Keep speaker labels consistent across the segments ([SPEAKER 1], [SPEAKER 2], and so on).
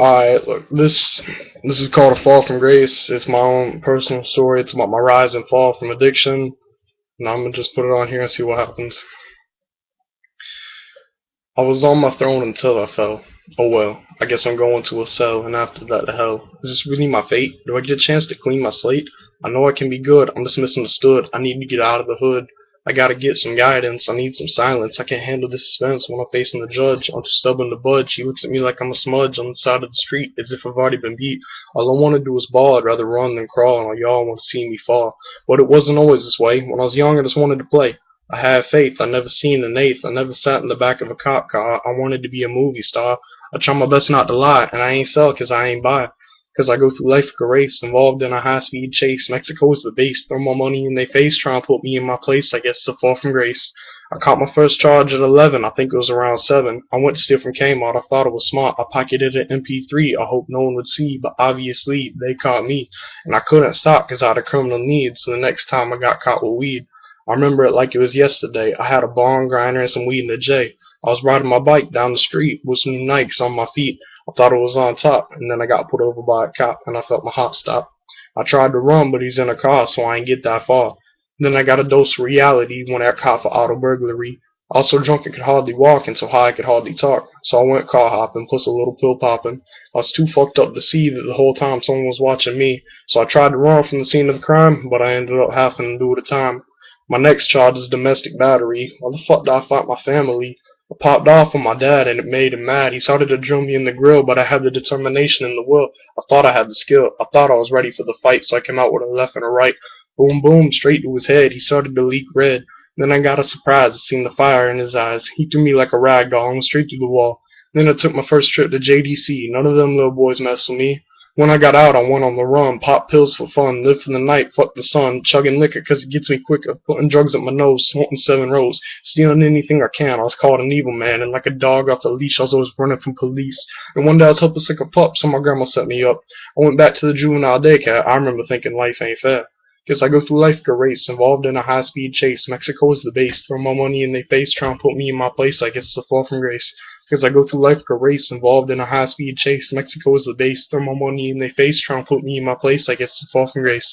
[SPEAKER 1] Alright, look, this is called A Fall from Grace. It's my own personal story. It's about my rise and fall from addiction. And I'm gonna just put it on here and see what happens. I was on my throne until I fell. Oh well, I guess I'm going to a cell, and after that to hell. Is this really my fate? Do I get a chance to clean my slate? I know I can be good, I'm just misunderstood. I need to get out of the hood. I gotta get some guidance, I need some silence. I can't handle the suspense when I'm facing the judge. I'm too stubborn to budge. He looks at me like I'm a smudge on the side of the street, as if I've already been beat. All I wanna do is ball, I'd rather run than crawl, and all y'all wanna see me fall. But it wasn't always this way. When I was young, I just wanted to play. I had faith. I never seen an eighth. I never sat in the back of a cop car. I wanted to be a movie star. I try my best not to lie, and I ain't sell 'cause I ain't buy. 'Cause I go through life like a race, involved in a high-speed chase. Mexico's the base. Throw my money in their face, try and put me in my place. I guess it's a fall from grace. I caught my first charge at 11. I think it was around 7. I went to steal from Kmart. I thought it was smart. I pocketed an MP3. I hoped no one would see, but obviously they caught me. And I couldn't stop 'cause I had a criminal need, so the next time I got caught with weed. I remember it like it was yesterday. I had a bong grinder and some weed in a J. I was riding my bike down the street with some new Nikes on my feet. I thought it was on top, and then I got pulled over by a cop, and I felt my heart stop. I tried to run, but he's in a car, so I ain't get that far. Then I got a dose of reality when I got caught for auto burglary. I was so drunk I could hardly walk, and so high I could hardly talk. So I went car hopping, plus a little pill popping. I was too fucked up to see that the whole time someone was watching me. So I tried to run from the scene of the crime, but I ended up having to do the time. My next charge is domestic battery. Why the fuck did I fight my family? I popped off on my dad and it made him mad. He started to drill me in the grill, but I had the determination and the will. I thought I had the skill. I thought I was ready for the fight, so I came out with a left and a right. Boom, boom, straight to his head. He started to leak red. Then I got a surprise. I seen the fire in his eyes. He threw me like a rag doll and went straight through the wall. Then I took my first trip to JDC. None of them little boys messed with me. When I got out, I went on the run, popped pills for fun, lived for the night, fuck the sun, chugging liquor 'cause it gets me quicker, putting drugs up my nose, smoking 7 rows, stealing anything I can. I was called an evil man, and like a dog off a leash, I was always running from police. And one day I was helpless like a pup, so my grandma set me up. I went back to the juvenile daycare. I remember thinking life ain't fair. Guess I go through life like a race, involved in a high-speed chase. Mexico is the base. Throw my money in their face, try and put me in my place. I guess it's a fall from grace. Because I go through life like a race, involved in a high-speed chase. Mexico is the base. Throw my money in their face, try and put me in my place. I guess it's a fall from grace.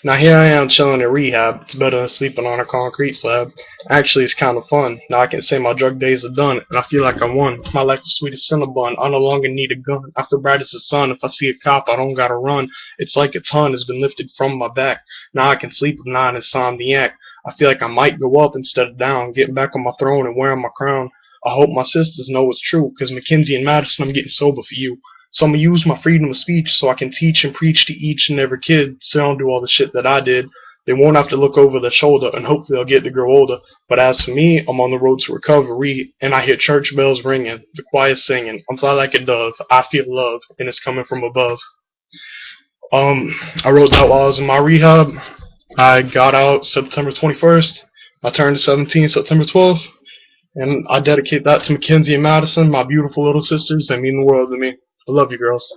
[SPEAKER 1] Now here I am chilling in rehab. It's better than sleeping on a concrete slab. Actually, it's kind of fun. Now I can say my drug days are done, and I feel like I won. My life is sweet as cinnamon. I no longer need a gun. I feel bright as the sun. If I see a cop, I don't gotta run. It's like a ton has been lifted from my back. Now I can sleep with not insomniac. I feel like I might go up instead of down, getting back on my throne and wearing my crown. I hope my sisters know it's true, 'cause Mackenzie and Madison, I'm getting sober for you. So I'm gonna use my freedom of speech so I can teach and preach to each and every kid so they don't do all the shit that I did. They won't have to look over their shoulder and hopefully they'll get to grow older. But as for me, I'm on the road to recovery and I hear church bells ringing, the choir singing. I'm fly like a dove, I feel love, and it's coming from above. I wrote that while I was in my rehab. I got out September 21st. I turned 17 September 12th. And I dedicate that to Mackenzie and Madison, my beautiful little sisters. They mean the world to me. I love you girls.